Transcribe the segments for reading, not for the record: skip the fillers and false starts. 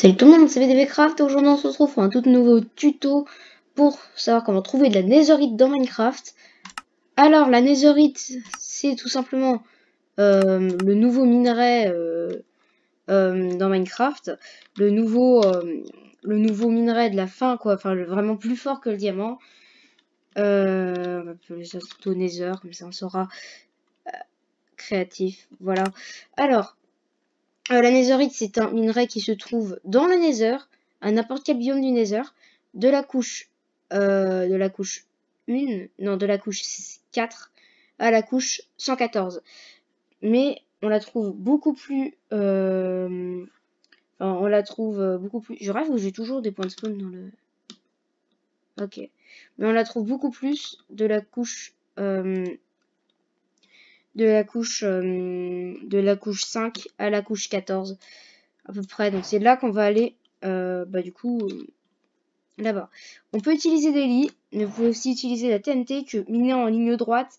Salut tout le monde, c'est VDVcraft et aujourd'hui on se retrouve pour un tout nouveau tuto pour savoir comment trouver de la netherite dans Minecraft. Alors la netherite, c'est tout simplement le nouveau minerai dans Minecraft, le nouveau minerai de la fin quoi, enfin vraiment plus fort que le diamant. On va appeler ça au nether, comme ça on sera créatif, voilà. Alors la netherite, c'est un minerai qui se trouve dans le nether, à n'importe quel biome du nether, de la couche 1, non, de la couche 4 à la couche 114. Mais on la trouve beaucoup plus... on la trouve beaucoup plus... Je rêve où j'ai toujours des points de spawn dans le... Ok. Mais on la trouve beaucoup plus de la couche... de la couche 5 à la couche 14 à peu près, donc c'est là qu'on va aller du coup là-bas. On peut utiliser des lits, mais vous pouvez aussi utiliser la TNT que miner en ligne droite.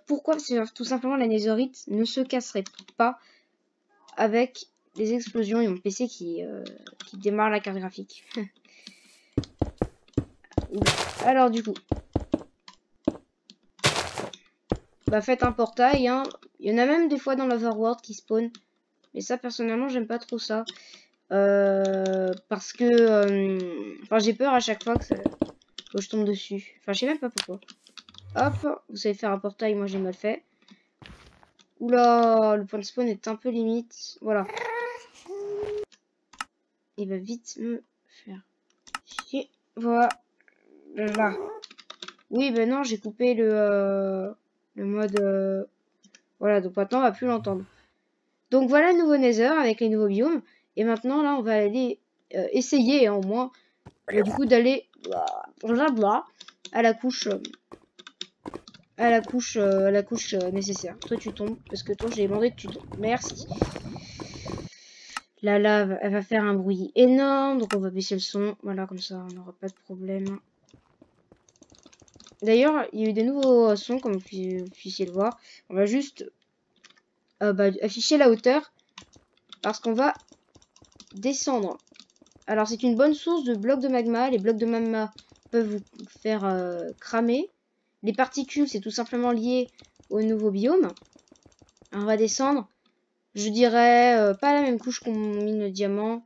Pourquoi? Parce que tout simplement la netherite ne se casserait pas avec les explosions et mon PC qui démarre la carte graphique. Alors du coup faites un portail, hein. Il y en a même des fois dans l'Overworld qui spawn, mais ça personnellement j'aime pas trop ça. Parce que j'ai peur à chaque fois que je tombe dessus. Enfin, je sais même pas pourquoi. Hop, vous savez faire un portail, moi j'ai mal fait. Oula, le point de spawn est un peu limite. Voilà. Il va vite me faire chier. Voilà. Oui, ben non, j'ai coupé le mode... Voilà, donc maintenant on va plus l'entendre. Donc voilà le nouveau Nether avec les nouveaux biomes. Et maintenant là, on va aller essayer, hein, au moins, du coup, d'aller à la couche nécessaire. Toi tu tombes parce que toi j'ai demandé que tu tombes. Merci. La lave, elle va faire un bruit énorme, donc on va baisser le son. Voilà, comme ça on n'aura pas de problème. D'ailleurs, il y a eu des nouveaux sons, comme vous puissiez le voir. On va juste afficher la hauteur parce qu'on va descendre. Alors c'est une bonne source de blocs de magma. Les blocs de magma peuvent vous faire cramer. Les particules, c'est tout simplement lié au nouveau biome. On va descendre. Je dirais pas à la même couche qu'on mine le diamant,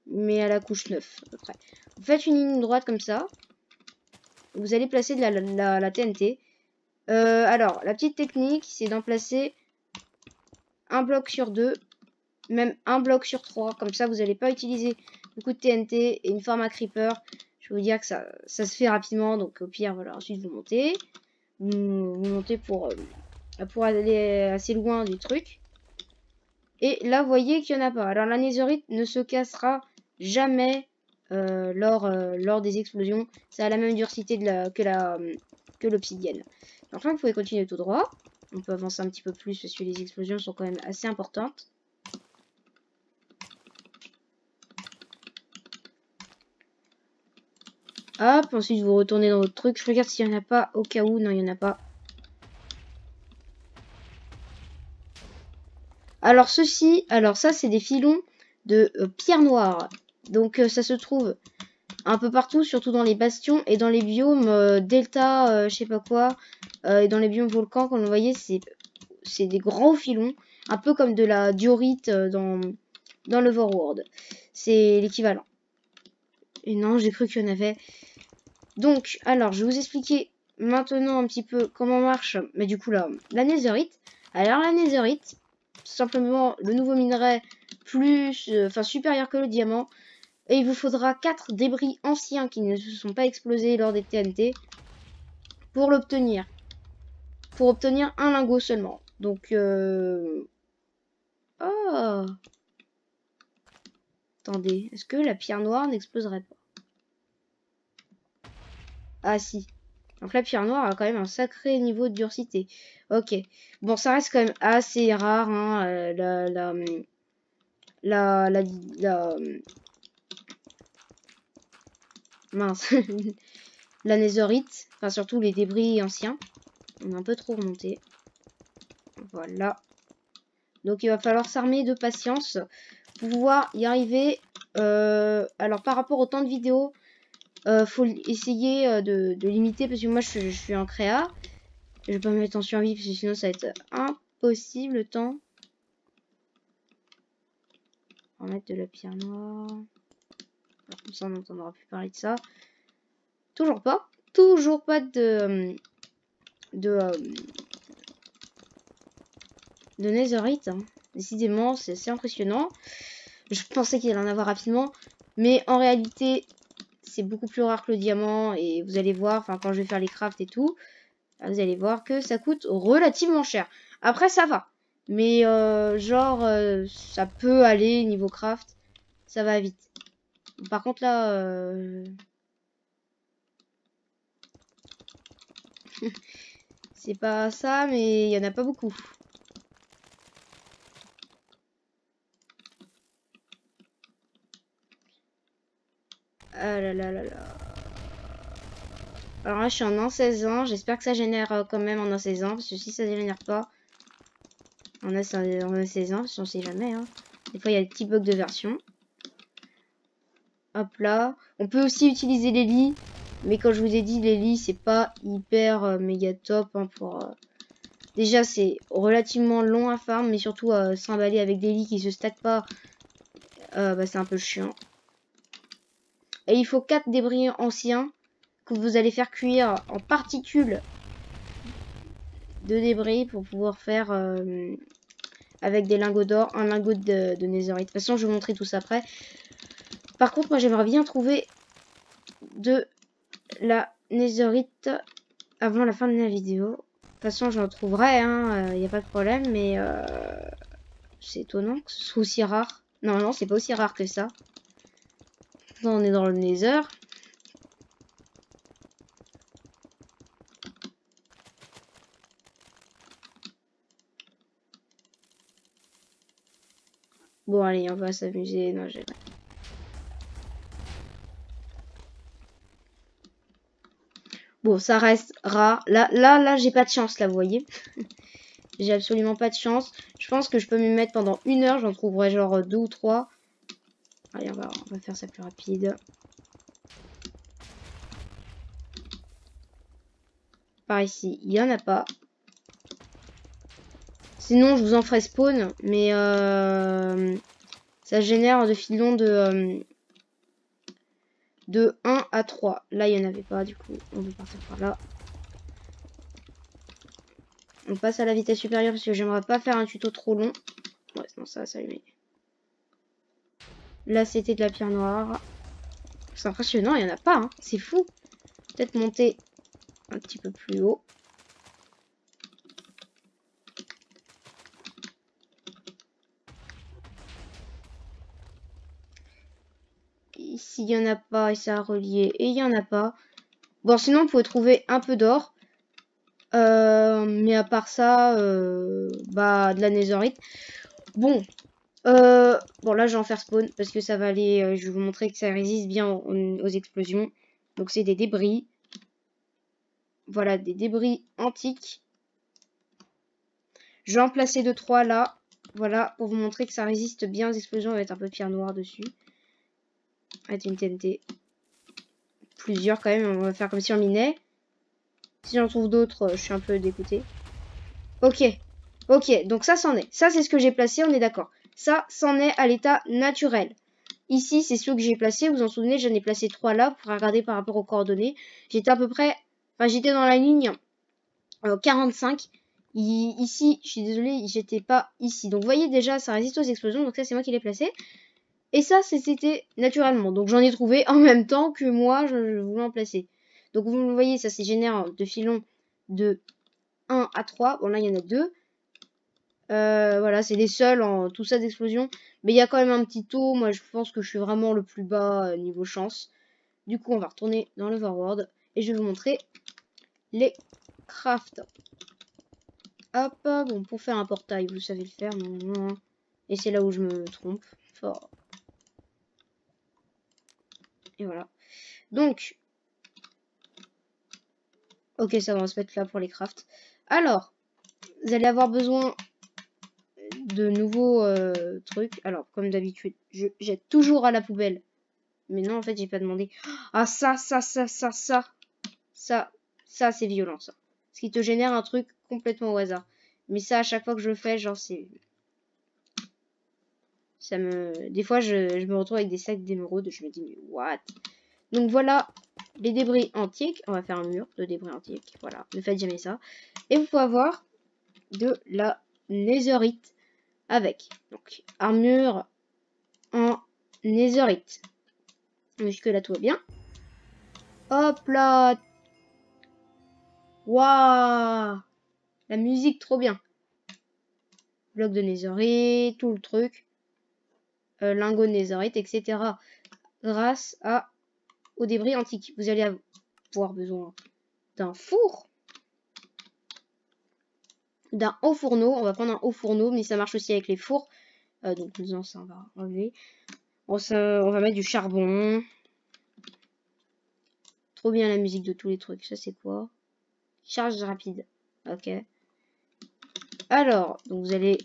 mais à la couche 9 à peu près. Vous faites une ligne droite comme ça. Vous allez placer de la TNT. Alors, la petite technique, c'est d'en placer un bloc sur 2, même un bloc sur 3. Comme ça, vous n'allez pas utiliser beaucoup de TNT et une forme à creeper. Je vais vous dire que ça se fait rapidement. Donc, au pire, voilà, ensuite vous montez. Vous montez pour aller assez loin du truc. Et là, vous voyez qu'il n'y en a pas. Alors, la netherite ne se cassera jamais lors des explosions. Ça a la même dureté que l'obsidienne. Donc là, vous pouvez continuer tout droit. On peut avancer un petit peu plus parce que les explosions sont quand même assez importantes. Hop, ensuite vous retournez dans votre truc. Je regarde s'il n'y en a pas au cas où. Non, il n'y en a pas. Alors ça c'est des filons de pierre noire. Donc ça se trouve un peu partout, surtout dans les bastions et dans les biomes delta, je sais pas quoi, et dans les biomes volcans, comme vous voyez, c'est des gros filons, un peu comme de la diorite dans l'Overworld. C'est l'équivalent. Et non, j'ai cru qu'il y en avait. Donc, alors, je vais vous expliquer maintenant un petit peu comment marche, mais du coup la netherite. Alors la netherite, simplement le nouveau minerai plus, supérieur que le diamant. Et il vous faudra 4 débris anciens qui ne se sont pas explosés lors des TNT pour l'obtenir. Pour obtenir un lingot seulement. Donc, oh, attendez, est-ce que la pierre noire n'exploserait pas? Ah si. Donc la pierre noire a quand même un sacré niveau de durcité. Ok. Bon, ça reste quand même assez rare, hein, mince. La netherite, enfin surtout les débris anciens. On a un peu trop remonté. Voilà. Donc il va falloir s'armer de patience pour pouvoir y arriver. Alors par rapport au temps de vidéo, faut essayer de limiter parce que moi je suis en créa. Je vais pas me mettre en survie parce que sinon ça va être impossible le temps. On va mettre de la pierre noire. Alors, comme ça on n'entendra plus parler de ça. Toujours pas de netherite. Hein. Décidément, c'est assez impressionnant. Je pensais qu'il allait en avoir rapidement, mais en réalité, c'est beaucoup plus rare que le diamant. Et vous allez voir, enfin quand je vais faire les crafts et tout, vous allez voir que ça coûte relativement cher. Après, ça va, mais ça peut aller niveau craft, ça va vite. Par contre là, c'est pas ça, mais il y en a pas beaucoup. Ah là là là là. Alors là, je suis en 1.16.1. J'espère que ça génère quand même en 1.16.1. Parce que si ça ne génère pas en 1.16.1, parce qu'on sait jamais. Hein. Des fois, il y a des petits bugs de version. Hop là. On peut aussi utiliser les lits. Mais comme je vous ai dit, les lits, c'est pas hyper méga top. Hein, Déjà, c'est relativement long à farm. Mais surtout, s'emballer avec des lits qui se stackent pas, c'est un peu chiant. Et il faut 4 débris anciens que vous allez faire cuire en particules de débris pour pouvoir faire avec des lingots d'or, un lingot de netherite. De toute façon, je vais vous montrer tout ça après. Par contre, moi, j'aimerais bien trouver de la netherite avant la fin de la vidéo. De toute façon, j'en trouverai, hein, y a pas de problème, mais c'est étonnant que ce soit aussi rare. Non, c'est pas aussi rare que ça. Là, on est dans le nether. Bon, allez, on va s'amuser. Non, j'ai... Bon, ça reste rare. Là, j'ai pas de chance, là, vous voyez. J'ai absolument pas de chance. Je pense que je peux me mettre pendant 1 heure. J'en trouverai genre 2 ou 3. Allez, on va faire ça plus rapide. Par ici, il n'y en a pas. Sinon, je vous en ferai spawn. Mais ça génère de filons de 1 à 3. Là, il n'y en avait pas. Du coup, on va partir par là. On passe à la vitesse supérieure parce que j'aimerais pas faire un tuto trop long. Ouais, sinon ça va s'allumer. Là, c'était de la pierre noire. C'est impressionnant, il n'y en a pas. Hein. C'est fou. Peut-être monter un petit peu plus haut. Ici, il n'y en a pas et ça a relié. Et il n'y en a pas. Bon, sinon, vous pouvez trouver un peu d'or. Mais à part ça, de la netherite. Bon, là, je vais en faire spawn parce que ça va aller. Je vais vous montrer que ça résiste bien aux explosions. Donc, c'est des débris. Voilà, des débris antiques. Je vais en placer 2-3 là. Voilà, pour vous montrer que ça résiste bien aux explosions. On va mettre un peu de pierre noire dessus. Avec une TNT. Plusieurs quand même. On va faire comme si on minait. Si j'en trouve d'autres, je suis un peu dégoûtée. Ok. Ok, donc ça, c'en est. Ça, c'est ce que j'ai placé, on est d'accord. Ça, c'en est à l'état naturel. Ici, c'est ceux que j'ai placés. Vous vous en souvenez, j'en ai placé 3 là. Pour regarder par rapport aux coordonnées. J'étais à peu près... Enfin, j'étais dans la ligne 45. Ici, je suis désolée, j'étais pas ici. Donc, vous voyez déjà, ça résiste aux explosions. Donc ça, c'est moi qui l'ai placé. Et ça, c'était naturellement. Donc, j'en ai trouvé en même temps que moi, je voulais en placer. Donc, vous le voyez, ça, c'est génère de filons de 1 à 3. Bon, là, il y en a 2. Voilà, c'est les seuls en tout ça d'explosion. Mais il y a quand même un petit taux. Moi, je pense que je suis vraiment le plus bas niveau chance. Du coup, on va retourner dans l'Overworld. Et je vais vous montrer les crafts. Hop, bon, pour faire un portail, vous savez le faire. Non. Et c'est là où je me trompe. Fort. Et voilà. Donc, ok, ça va, on va se mettre là pour les crafts. Alors, vous allez avoir besoin de nouveaux trucs. Alors, comme d'habitude, je jette toujours à la poubelle. Mais non, en fait, j'ai pas demandé. Ah, ça, c'est violent, ça. Ce qui te génère un truc complètement au hasard. Mais ça, à chaque fois que je le fais, genre, c'est... Ça me... Des fois, je me retrouve avec des sacs d'émeraudes. Je me dis, mais what? Donc, voilà les débris antiques. On va faire un mur de débris antiques. Voilà, ne faites jamais ça. Et vous pouvez avoir de la netherite avec. Donc, armure en netherite. Jusque là, tout va bien. Hop là! Waouh! La musique, trop bien. Bloc de netherite, tout le truc. Lingot de netherite, etc. Grâce aux débris antiques. Vous allez avoir besoin d'un four. D'un haut fourneau. On va prendre un haut fourneau, mais ça marche aussi avec les fours. Donc, ça, on va enlever. On va mettre du charbon. Trop bien la musique de tous les trucs. Ça, c'est quoi? Charge rapide. Ok. Alors, donc vous allez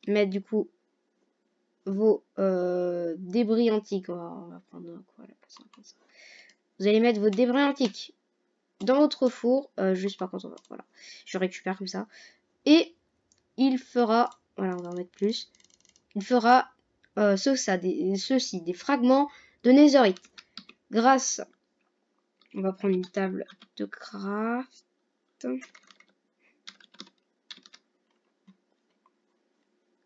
mettre du coup vos débris antiques. On va prendre quoi là pour ça, comme ça. Vous allez mettre vos débris antiques dans votre four. Juste par contre, voilà. Je récupère comme ça. Et il fera, voilà, on va en mettre plus. Il fera ceci, des fragments de netherite. Grâce, on va prendre une table de craft.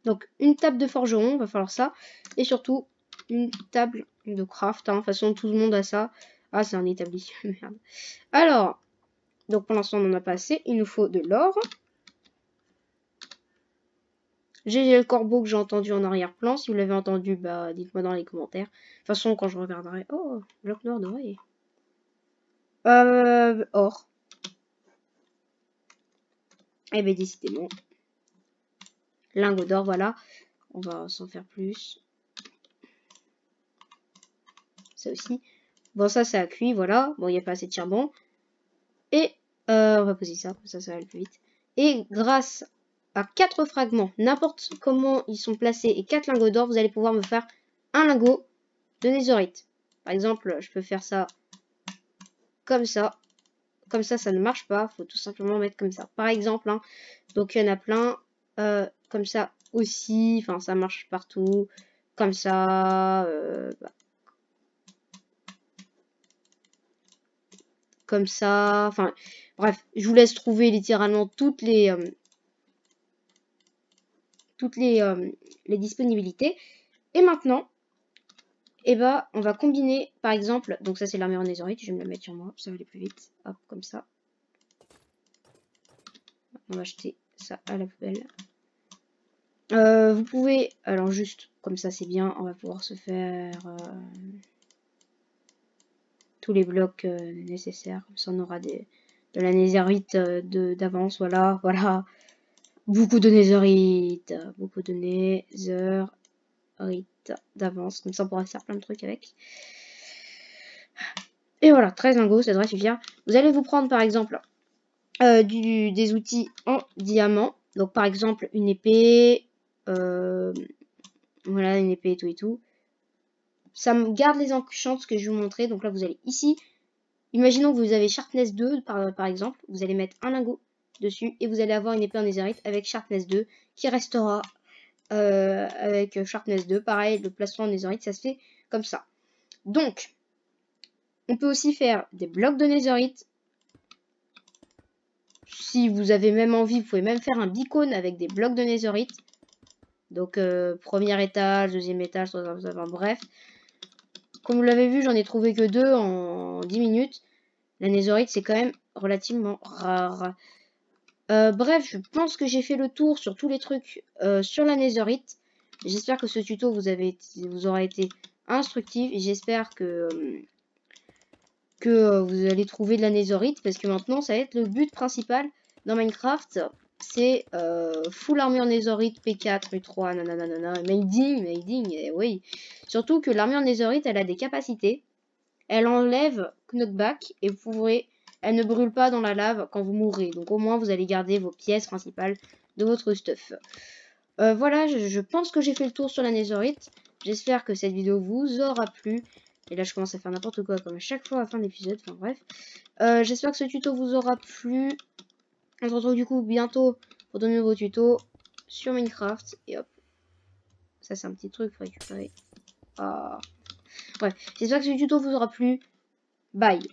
Donc une table de forgeron, va falloir ça. Et surtout une table de craft. De toute façon, tout le monde a ça. Ah, c'est un établissement. Merde. Alors, donc pour l'instant, on n'en a pas assez. Il nous faut de l'or. J'ai le corbeau que j'ai entendu en arrière-plan. Si vous l'avez entendu, bah dites-moi dans les commentaires. De toute façon, quand je regarderai... Oh, bloc noir doré. Or. Eh bien, décidément. Lingot d'or, voilà. On va s'en faire plus. Ça aussi. Bon, ça a cuit, voilà. Bon, il n'y a pas assez de charbon. Et on va poser ça, comme ça va aller plus vite. Et grâce à 4 fragments, n'importe comment ils sont placés, et 4 lingots d'or, vous allez pouvoir me faire un lingot de netherite. Par exemple, je peux faire ça comme ça. Comme ça ne marche pas. Faut tout simplement mettre comme ça. Par exemple, hein. Donc il y en a plein. Comme ça aussi. Enfin, ça marche partout. Comme ça. Comme ça. Enfin, bref. Je vous laisse trouver littéralement toutes les disponibilités. Et maintenant, eh ben, on va combiner, par exemple, donc ça c'est l'armure en netherite, je vais me la mettre sur moi, ça va aller plus vite. Hop, comme ça. On va jeter ça à la poubelle. Vous pouvez, alors juste, comme ça c'est bien, on va pouvoir se faire tous les blocs nécessaires. Comme ça on aura de la netherite d'avance, voilà, voilà. Beaucoup de netherite d'avance. Comme ça on pourra faire plein de trucs avec. Et voilà, 13 lingots, ça devrait suffire. Vous allez vous prendre par exemple des outils en diamant. Donc par exemple une épée. Voilà, une épée et tout et tout. Ça me garde les enchants que je vais vous montrer. Donc là vous allez ici. Imaginons que vous avez Sharpness 2 par exemple. Vous allez mettre un lingot dessus. Et vous allez avoir une épée en netherite avec Sharpness 2 qui restera avec Sharpness 2. Pareil, le placement en netherite, ça se fait comme ça. Donc, on peut aussi faire des blocs de netherite. Si vous avez même envie, vous pouvez même faire un beacon avec des blocs de netherite. Donc, premier étage, deuxième étage, enfin, bref. Comme vous l'avez vu, j'en ai trouvé que 2 en 10 minutes. La netherite, c'est quand même relativement rare. Bref, je pense que j'ai fait le tour sur tous les trucs sur la netherite. J'espère que ce tuto vous aura été instructif. Et j'espère que vous allez trouver de la netherite. Parce que maintenant, ça va être le but principal dans Minecraft. C'est full armure netherite, P4, U3, nanana, mading, oui. Surtout que l'armure netherite, elle a des capacités. Elle enlève knockback et vous pourrez... Elle ne brûle pas dans la lave quand vous mourrez. Donc au moins, vous allez garder vos pièces principales de votre stuff. Voilà, je pense que j'ai fait le tour sur la Netherite. J'espère que cette vidéo vous aura plu. Et là, je commence à faire n'importe quoi, comme à chaque fois à la fin d'épisode. Enfin bref. J'espère que ce tuto vous aura plu. On se retrouve du coup bientôt pour de nouveaux tutos sur Minecraft. Et hop. Ça, c'est un petit truc, faut récupérer. Ah. Bref, j'espère que ce tuto vous aura plu. Bye.